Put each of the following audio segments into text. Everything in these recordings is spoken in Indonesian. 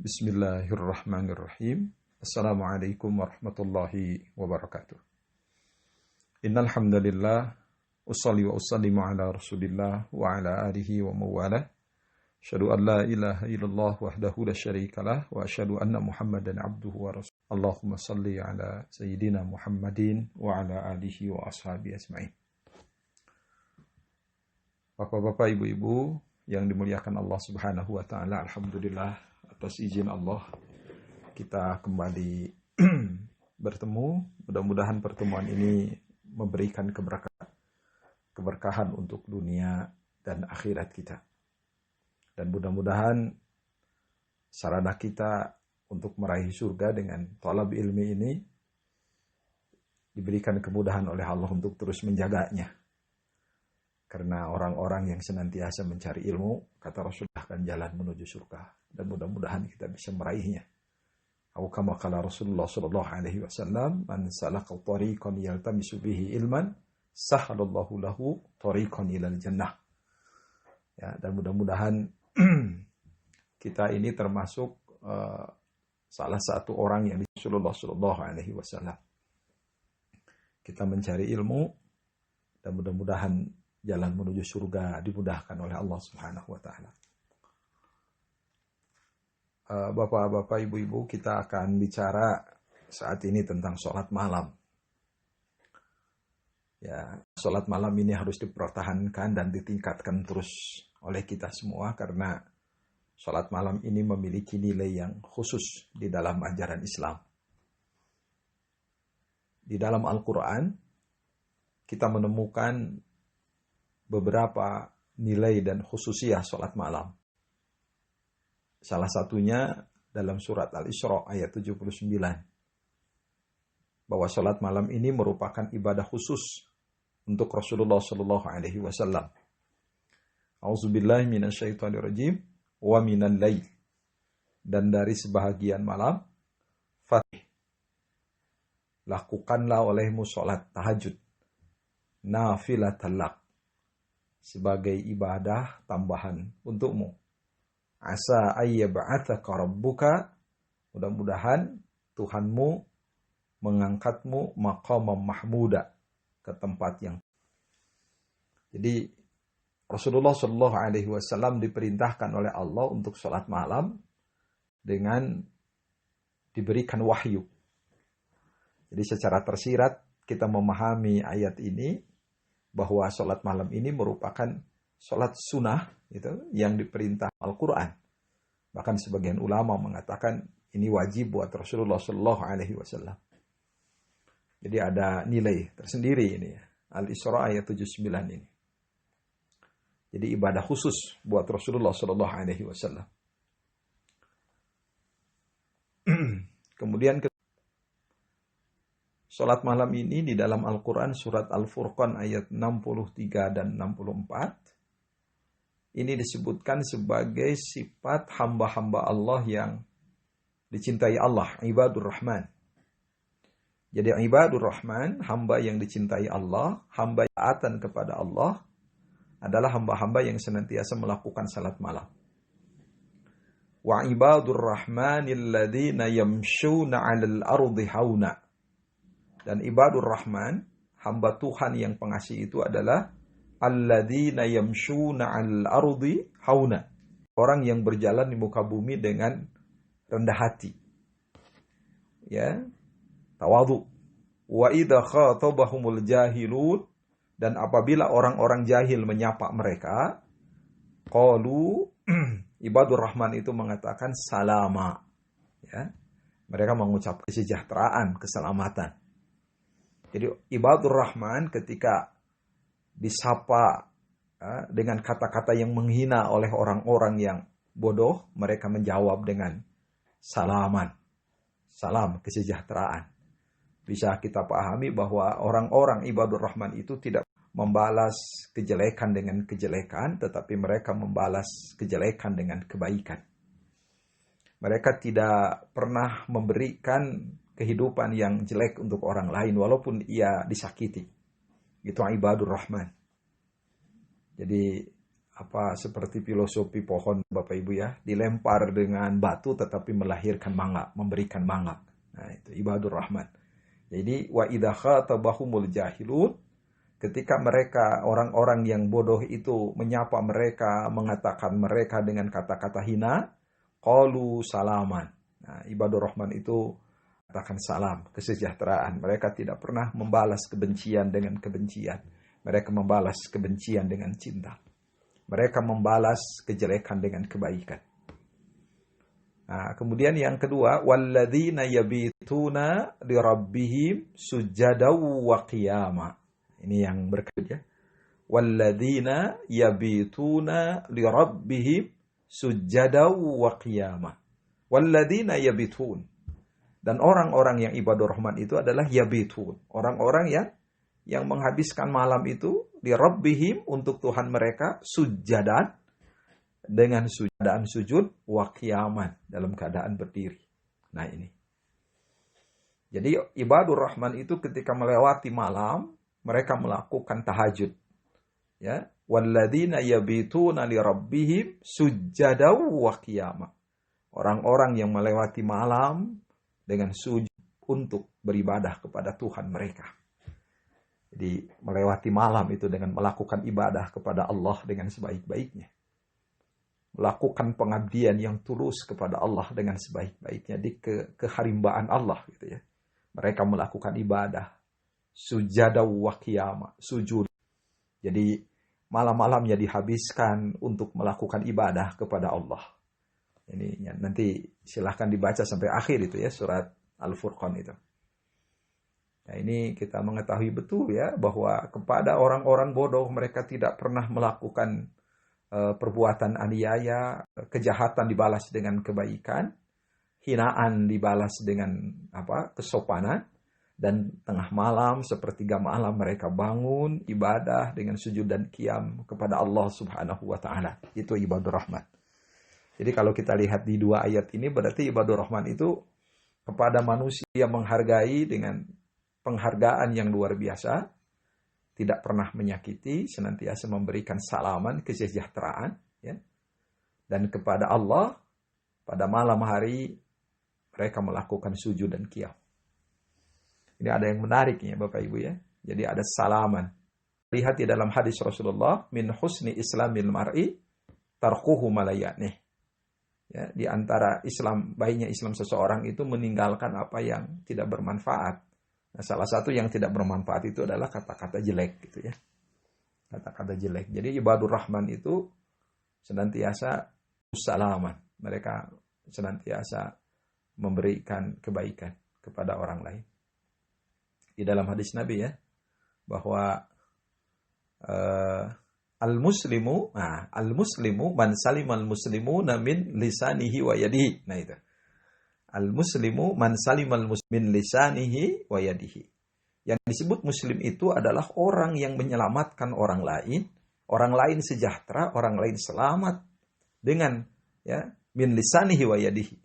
Bismillahirrahmanirrahim. Assalamualaikum warahmatullahi wabarakatuh. Innal hamdalillah usholli wa usallimu ala Rasulillah wa ala alihi wa mawalah. Asyhadu an la ilaha illallah wahdahu la syarikalah wa asyhadu anna Muhammadan abduhu wa rasuluh. Allahumma shalli ala sayyidina Muhammadin wa ala alihi wa ashabihi ajmain. Bapak-bapak, ibu-ibu yang dimuliakan Allah Subhanahu wa taala, alhamdulillah atas izin Allah kita kembali bertemu. Mudah-mudahan pertemuan ini memberikan keberkahan untuk dunia dan akhirat kita. Dan mudah-mudahan sarana kita untuk meraih surga dengan thalab ilmi ini diberikan kemudahan oleh Allah untuk terus menjaganya. Karena orang-orang yang senantiasa mencari ilmu, kata Rasulullah, akan jalan menuju surga. Dan mudah-mudahan kita bisa meraihnya. Atau kama qala Rasulullah sallallahu alaihi wasallam, man salaka tariqan yaltamisu bihi ilman, sahhalallahu lahu tariqan ilal jannah. Ya, dan mudah-mudahan kita ini termasuk salah satu orang yang Rasulullah sallallahu alaihi wasallam. Kita mencari ilmu dan mudah-mudahan jalan menuju surga dimudahkan oleh Allah Subhanahu wa taala. Bapak-bapak, ibu-ibu, kita akan bicara saat ini tentang sholat malam. Ya, sholat malam ini harus dipertahankan dan ditingkatkan terus oleh kita semua karena sholat malam ini memiliki nilai yang khusus di dalam ajaran Islam. Di dalam Al-Quran kita menemukan beberapa nilai dan khususiyah sholat malam. Salah satunya dalam surat Al-Isra ayat 79. Bahwa sholat malam ini merupakan ibadah khusus untuk Rasulullah sallallahu alaihi wasallam. A'udzubillahi minasyaitonirrajim wa minal lail. Dan dari sebahagian malam, fatih. Lakukanlah olehmu sholat tahajud. Nafilatan lak. Sebagai ibadah tambahan untukmu. Asa ayyab'atsaka rabbuka, mudah-mudahan Tuhanmu mengangkatmu maqamam mahmuda, ke tempat yang. Jadi Rasulullah Shallallahu alaihi wasallam diperintahkan oleh Allah untuk sholat malam dengan diberikan wahyu. Jadi secara tersirat kita memahami ayat ini bahwa sholat malam ini merupakan sholat sunnah itu yang diperintah Al-Quran. Bahkan sebagian ulama mengatakan ini wajib buat Rasulullah Sallallahu Alaihi Wasallam. Jadi ada nilai tersendiri ini ya. Al-Isra ayat 79 ini. Jadi ibadah khusus buat Rasulullah Sallallahu Alaihi Wasallam. Kemudian sholat malam ini di dalam Al-Quran surat Al-Furqan ayat 63 dan 64. Ini disebutkan sebagai sifat hamba-hamba Allah yang dicintai Allah, ibadur rahman. Jadi ibadur rahman, hamba yang dicintai Allah, hamba yang taatan kepada Allah, adalah hamba-hamba yang senantiasa melakukan salat malam. Wa ibadur rahmanil ladzina yamshuna 'alal ardi hauna. Dan ibadur rahman, hamba Tuhan yang pengasih itu adalah alladzina yamshuna 'alal ardi hauna. Orang yang berjalan di muka bumi dengan rendah hati. Ya, tawadhu. Wa idza khatabahumul jahilun, dan apabila orang-orang jahil menyapa mereka, qalu, ibadur rahman itu mengatakan salama. Ya. Mereka mengucap kesejahteraan, keselamatan. Jadi ibadur rahman ketika disapa dengan kata-kata yang menghina oleh orang-orang yang bodoh, mereka menjawab dengan salaman. Salam, kesejahteraan. Bisa kita pahami bahwa orang-orang ibadur rahman itu tidak membalas kejelekan dengan kejelekan, tetapi mereka membalas kejelekan dengan kebaikan. Mereka tidak pernah memberikan kehidupan yang jelek untuk orang lain walaupun ia disakiti. Itu ibadur rahman. Jadi seperti filosofi pohon Bapak Ibu ya, dilempar dengan batu tetapi melahirkan mangga, memberikan mangga. Nah, itu ibadur rahman. Jadi wa idza khatabahumul jahilun, ketika mereka orang-orang yang bodoh itu menyapa mereka, mengatakan mereka dengan kata-kata hina, qalu salaman. Nah, ibadur rahman itu katakan salam, kesejahteraan. Mereka tidak pernah membalas kebencian dengan kebencian. Mereka membalas kebencian dengan cinta. Mereka membalas kejelekan dengan kebaikan. Nah, kemudian yang kedua, walladzina yabituna lirabbihim sujadaw wa qiyama. Ini yang berikut ya. Walladzina yabituna lirabbihim sujadaw wa qiyama. Walladzina yabitun. Dan orang-orang yang ibadur rahman itu adalah yabitun. Orang-orang yang menghabiskan malam itu di Rabbihim untuk Tuhan mereka sujadan dengan keadaan sujud wa qiyaman dalam keadaan berdiri. Nah ini. Jadi ibadur rahman itu ketika melewati malam mereka melakukan tahajud. Ya, walladzina yabituna li rabbihim sujadaw wa qiyama. Orang-orang yang melewati malam dengan sujud untuk beribadah kepada Tuhan mereka. Jadi melewati malam itu dengan melakukan ibadah kepada Allah dengan sebaik-baiknya. Melakukan pengabdian yang tulus kepada Allah dengan sebaik-baiknya di kehambaan Allah gitu ya. Mereka melakukan ibadah sujadah wa qiyama, sujud. Jadi malam-malamnya dihabiskan untuk melakukan ibadah kepada Allah. Ini nanti silahkan dibaca sampai akhir itu ya, surat Al-Furqan itu. Nah ini kita mengetahui betul ya bahwa kepada orang-orang bodoh mereka tidak pernah melakukan perbuatan aniaya, kejahatan dibalas dengan kebaikan, hinaan dibalas dengan kesopanan, dan tengah malam sepertiga malam mereka bangun ibadah dengan sujud dan qiyam kepada Allah Subhanahu wa taala. Itu ibadur rahman. Jadi kalau kita lihat di dua ayat ini berarti ibadur rahman itu kepada manusia menghargai dengan penghargaan yang luar biasa, tidak pernah menyakiti, senantiasa memberikan salaman, kesejahteraan, ya. Dan kepada Allah, pada malam hari, mereka melakukan sujud dan qiyam. Ini ada yang menarik ya Bapak Ibu ya. Jadi ada salaman. Lihat di dalam hadis Rasulullah, min husni islamil mar'i tarkuhu malayanih. Ya, di antara baiknya Islam seseorang itu meninggalkan apa yang tidak bermanfaat. Nah, salah satu yang tidak bermanfaat itu adalah kata-kata jelek gitu ya. Kata-kata jelek. Jadi ibadur rahman itu senantiasa salaman. Mereka senantiasa memberikan kebaikan kepada orang lain. Di dalam hadis Nabi ya, bahwa al-muslimu man salimal muslimuna min lisanihi wa yadihi. Nah itu. Al-muslimu man salimal muslimin lisanihi wa yadihi. Yang disebut muslim itu adalah orang yang menyelamatkan orang lain sejahtera, orang lain selamat dengan ya min lisanihi wa yadihi.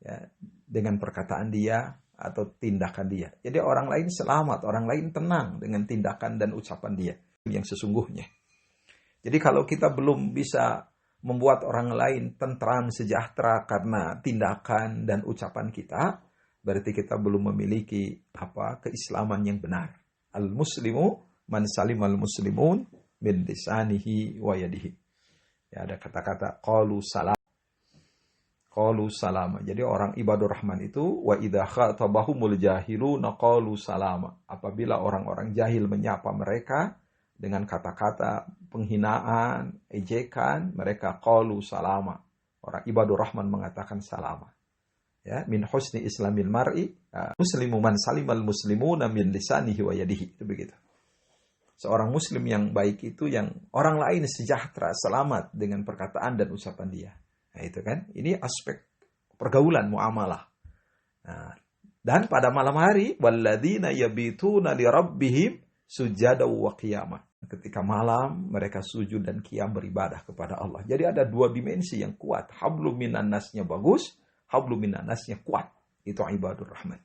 Ya, dengan perkataan dia atau tindakan dia. Jadi orang lain selamat, orang lain tenang dengan tindakan dan ucapan dia yang sesungguhnya. Jadi kalau kita belum bisa membuat orang lain tentram sejahtera karena tindakan dan ucapan kita, berarti kita belum memiliki keislaman yang benar. Al-muslimu man salimal muslimun min lisanihi wa yadihi. Ya, ada kata-kata qalu salama. Jadi orang ibadur rahman itu wa idza khatabahumul jahiluna qalu salama. Apabila orang-orang jahil menyapa mereka dengan kata-kata penghinaan, ejekan, mereka qalu salama. Orang ibadur rahman mengatakan salama. Ya, min husni islamil mar'i muslimu man salimal muslimuna min lisanihi wa yadihi. Itu begitu. Seorang muslim yang baik itu yang orang lain sejahtera, selamat dengan perkataan dan ucapan dia. Nah, itu kan. Ini aspek pergaulan muamalah. Nah, dan pada malam hari walladzina yabituna li rabbihim sujadaw wa qiyamah. Ketika malam mereka sujud dan qiyam beribadah kepada Allah. Jadi ada dua dimensi yang kuat. Hablum minan nasnya bagus, hablum minan nasnya kuat. Itu ibadur rahman.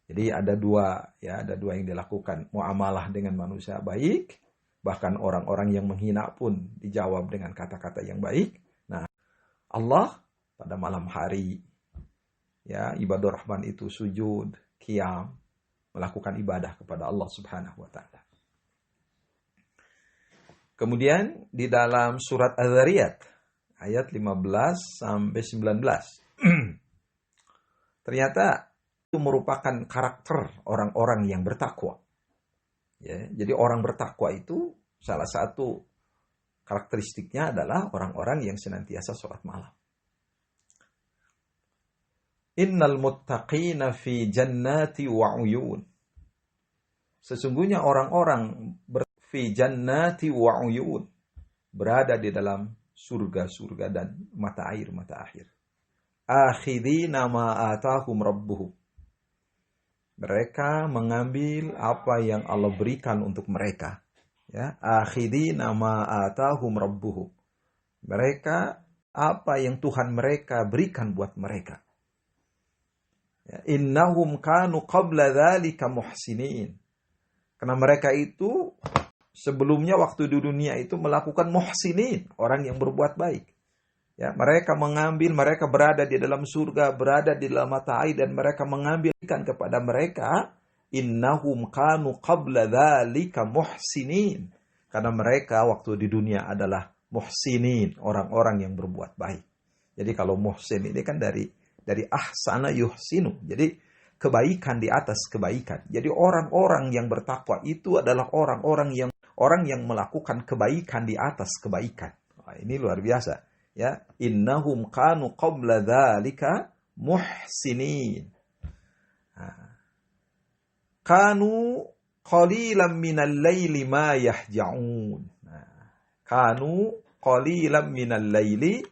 Jadi ada dua yang dilakukan. Muamalah dengan manusia baik Bahkan orang-orang yang menghina pun dijawab dengan kata-kata yang baik. Nah, Allah pada malam hari, ya, ibadur rahman itu sujud, qiyam, melakukan ibadah kepada Allah Subhanahu wa taala. Kemudian di dalam surat Az-Zariyat ayat 15 sampai 19. Ternyata itu merupakan karakter orang-orang yang bertakwa. Ya, jadi orang bertakwa itu salah satu karakteristiknya adalah orang-orang yang senantiasa sholat malam. Innal muttaqina fi jannati wa uyun. Sesungguhnya orang-orang fi jannati wa uyun, berada di dalam surga-surga dan mata air. Akhidina ma atahum rabbuhum. Mereka mengambil apa yang Allah berikan untuk mereka. Ya, akhidina ma atahum rabbuhum. Mereka apa yang Tuhan mereka berikan buat mereka. Ya, innahum kanu qabla dzalika muhsinin. Karena mereka itu sebelumnya waktu di dunia itu melakukan muhsinin, orang yang berbuat baik. Ya, mereka berada di dalam surga, berada di dalam mata air, dan mereka mengambilkan kepada mereka, innahum kanu qabla dzalika muhsinin. Karena mereka waktu di dunia adalah muhsinin, orang-orang yang berbuat baik. Jadi kalau muhsin ini kan dari ahsana yuhsinu. Jadi kebaikan di atas kebaikan. Jadi orang-orang yang bertakwa itu adalah orang yang melakukan kebaikan di atas kebaikan. Wah, ini luar biasa. Ya, innahum kanu qabla dzalika muhsinin. Kanu qalilan minal laili ma yahja'un. Kanu qalilan minal laili.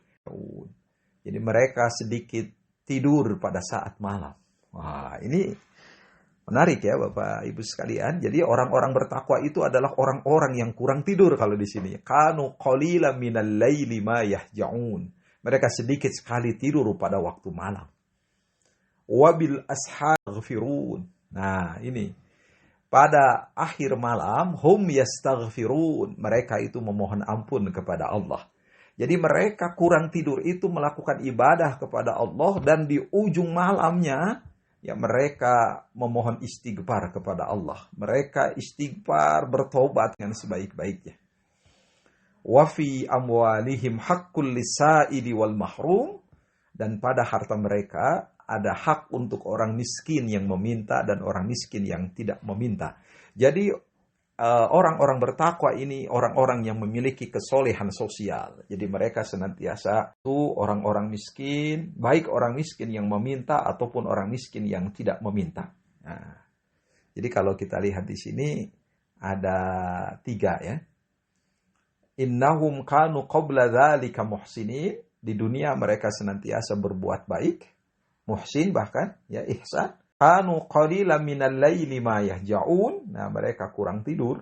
Jadi mereka sedikit tidur pada saat malam. Wah, ini menarik ya Bapak Ibu sekalian. Jadi orang-orang bertakwa itu adalah orang-orang yang kurang tidur kalau di sini. Kanu qalilan minal laili ma yahja'un. Mereka sedikit sekali tidur pada waktu malam. Wabil ashaghfirun. Nah, ini pada akhir malam hum yastaghfirun. Mereka itu memohon ampun kepada Allah. Jadi mereka kurang tidur itu melakukan ibadah kepada Allah, dan di ujung malamnya ya mereka memohon istighfar kepada Allah. Mereka istighfar, bertobat dengan sebaik-baiknya. Wa fi amwalihim haqqul lisaili wal mahrum. Dan pada harta mereka ada hak untuk orang miskin yang meminta dan orang miskin yang tidak meminta. Jadi orang-orang bertakwa ini orang-orang yang memiliki kesolehan sosial. Jadi mereka senantiasa itu orang-orang miskin, baik orang miskin yang meminta ataupun orang miskin yang tidak meminta. Nah, jadi kalau kita lihat di sini ada 3 ya. Innahum kanu qabla dzalika muhsinin. Di dunia mereka senantiasa berbuat baik, muhsin bahkan ya ihsan. Kanu qalilan minal laili ma yahja'un. Nah, mereka kurang tidur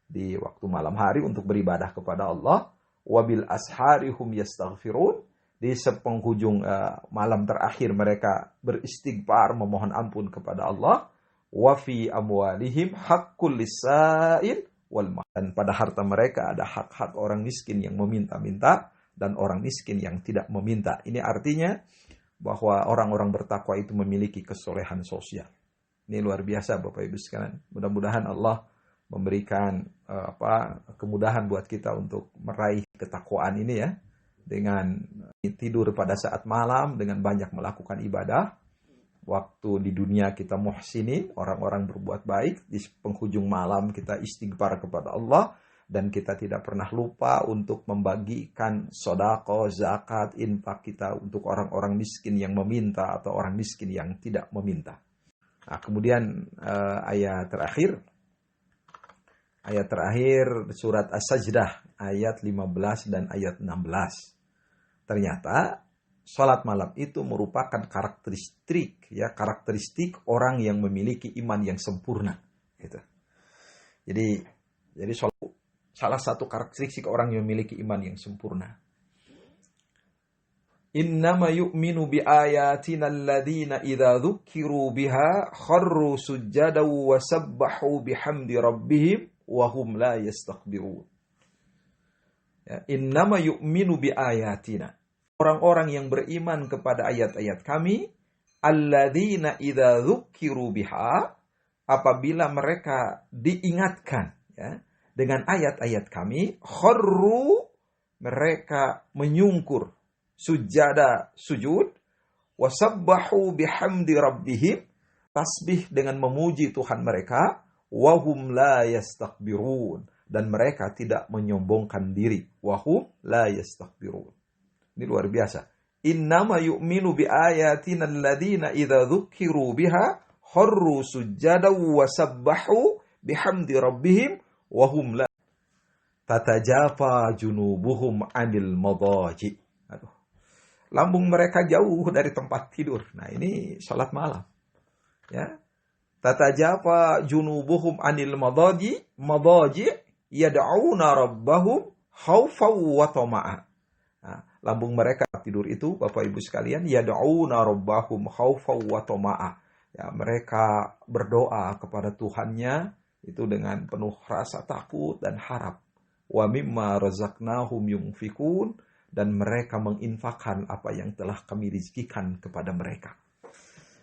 di waktu malam hari untuk beribadah kepada Allah. Wabil asharihum yastaghfirun. Di sepenghujung malam terakhir mereka beristighfar, memohon ampun kepada Allah. Wa fi amwalihim haqqul lisail wal mahrum. Dan pada harta mereka ada hak-hak orang miskin yang meminta-minta dan orang miskin yang tidak meminta. Ini artinya bahwa orang-orang bertakwa itu memiliki kesolehan sosial. Ini luar biasa Bapak Ibu sekalian. Mudah-mudahan Allah memberikan kemudahan buat kita untuk meraih ketakwaan ini ya. Dengan tidur pada saat malam, dengan banyak melakukan ibadah. Waktu di dunia kita muhsinin, orang-orang berbuat baik. Di penghujung malam kita istighfar kepada Allah. Dan kita tidak pernah lupa untuk membagikan sedekah, zakat, infak kita untuk orang-orang miskin yang meminta atau orang miskin yang tidak meminta. Nah, kemudian ayat terakhir surat As-Sajdah ayat 15 dan ayat 16. Ternyata salat malam itu merupakan karakteristik orang yang memiliki iman yang sempurna gitu. Jadi salah satu karakteristik orang yang memiliki iman yang sempurna. Innama yu'minu bi ayatina alladhina idza dzukiru biha kharru sujjadaw wa sabbahu bihamdi rabbihim wa hum la yastakbirun. Ya, innama yu'minu bi ayatina. Orang-orang yang beriman kepada ayat-ayat kami, alladzina idza dzukiru biha, apabila mereka diingatkan ya dengan ayat-ayat kami, kharru, mereka menyungkur, sujada sujud, wasabbahu bihamdi rabbihim, tasbih dengan memuji Tuhan mereka, wahum la yastakbirun, dan mereka tidak menyombongkan diri, wahum la yastakbirun. Ini luar biasa. Innama yu'minu bi ayatina alladhina idza dzukiru biha kharru sujada wasabbahu bihamdi rabbihim wahum la tatajafa junubuhum 'anil madaji. Aduh. Lambung mereka jauh dari tempat tidur. Nah, ini salat malam. Ya. Tatajafa junubuhum 'anil madaji yad'una rabbahum khaufan wa tama'a. Nah, lambung mereka tidur itu, Bapak Ibu sekalian, yad'una rabbahum khaufan wa tama'a. Ya, mereka berdoa kepada Tuhannya itu dengan penuh rasa takut dan harap. Wa mimma razaqnahum yunfikun, dan mereka menginfakkan apa yang telah kami rizkikan kepada mereka.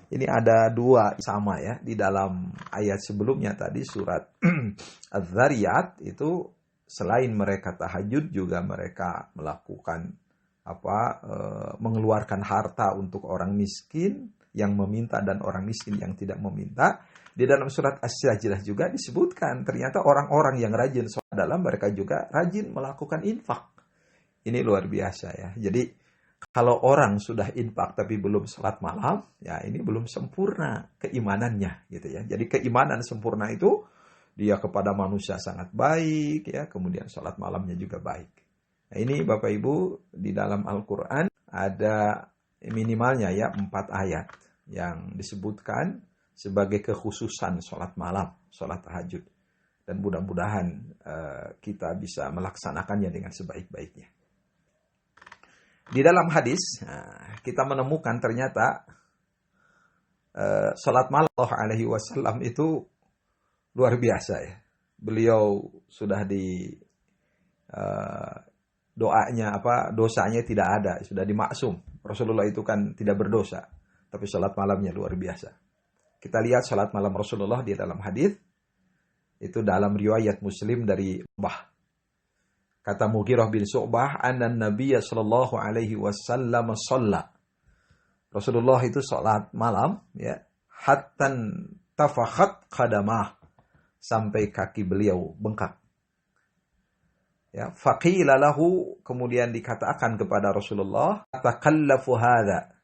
Ini ada dua sama ya di dalam ayat sebelumnya tadi surat Az-Zariyat itu, selain mereka tahajud juga mereka melakukan mengeluarkan harta untuk orang miskin yang meminta dan orang miskin yang tidak meminta. Di dalam surat As-Sajdah juga disebutkan ternyata orang-orang yang rajin sholat dalam mereka juga rajin melakukan infak. Ini luar biasa ya. Jadi kalau orang sudah infak tapi belum sholat malam, ya ini belum sempurna keimanannya gitu ya. Jadi keimanan sempurna itu dia kepada manusia sangat baik ya, kemudian sholat malamnya juga baik. Nah, ini Bapak Ibu di dalam Al-Quran ada minimalnya ya 4 ayat yang disebutkan sebagai kekhususan sholat malam, sholat tahajud. Dan mudah-mudahan kita bisa melaksanakannya dengan sebaik-baiknya. Di dalam hadis kita menemukan ternyata sholat malam alaihi wasallam itu luar biasa ya. Beliau sudah di dosanya tidak ada, sudah dimaksum. Rasulullah itu kan tidak berdosa, tapi sholat malamnya luar biasa. Kita lihat sholat malam Rasulullah di dalam hadis itu dalam riwayat Muslim dari Bah. Kata Mughirah bin Syu'bah, anna Nabiyya sallallahu alaihi wasallam shalla. Rasulullah itu sholat malam ya, hatta tafakhat qadamah, sampai kaki beliau bengkak. Ya, faqila lahu, kemudian dikatakan kepada Rasulullah, takallafu hadza,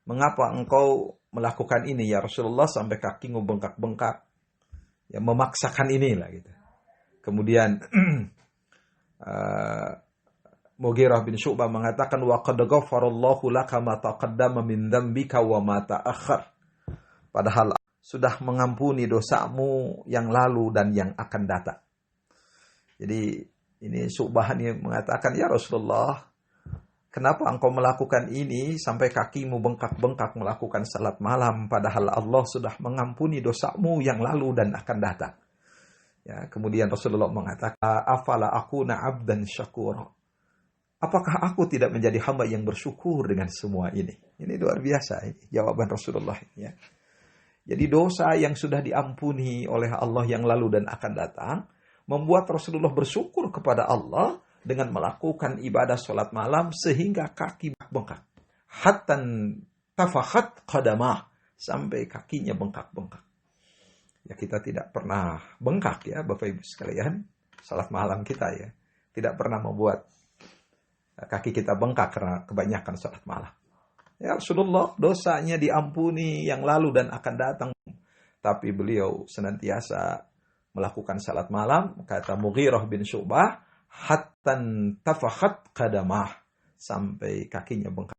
mengapa engkau melakukan ini ya Rasulullah sampai kakimu bengkak-bengkak? Ya, memaksakan inilah gitu. Kemudian Mughirah bin Syu'bah mengatakan, wa qad ghafarallahu laka ma taqaddama min dzambika wa ma ta'akhkhar. Padahal sudah mengampuni dosamu yang lalu dan yang akan datang. Jadi ini Syu'bah ini mengatakan, ya Rasulullah, kenapa engkau melakukan ini sampai kakimu bengkak-bengkak melakukan salat malam, padahal Allah sudah mengampuni dosamu yang lalu dan akan datang. Ya, kemudian Rasulullah mengatakan, afala akuna abdan syakura. Apakah aku tidak menjadi hamba yang bersyukur dengan semua ini? Ini luar biasa ini jawaban Rasulullah ya. Jadi dosa yang sudah diampuni oleh Allah yang lalu dan akan datang membuat Rasulullah bersyukur kepada Allah dengan melakukan ibadah sholat malam sehingga kaki bengkak. Hattan tafakhat qadamah, sampai kakinya bengkak-bengkak. Ya, kita tidak pernah bengkak ya Bapak Ibu sekalian. Sholat malam kita ya tidak pernah membuat kaki kita bengkak karena kebanyakan sholat malam. Ya Rasulullah dosanya diampuni yang lalu dan akan datang. Tapi beliau senantiasa melakukan salat malam, kata Mughirah bin Syu'bah, hattan tafakhat qadamah, sampai kakinya bengkak.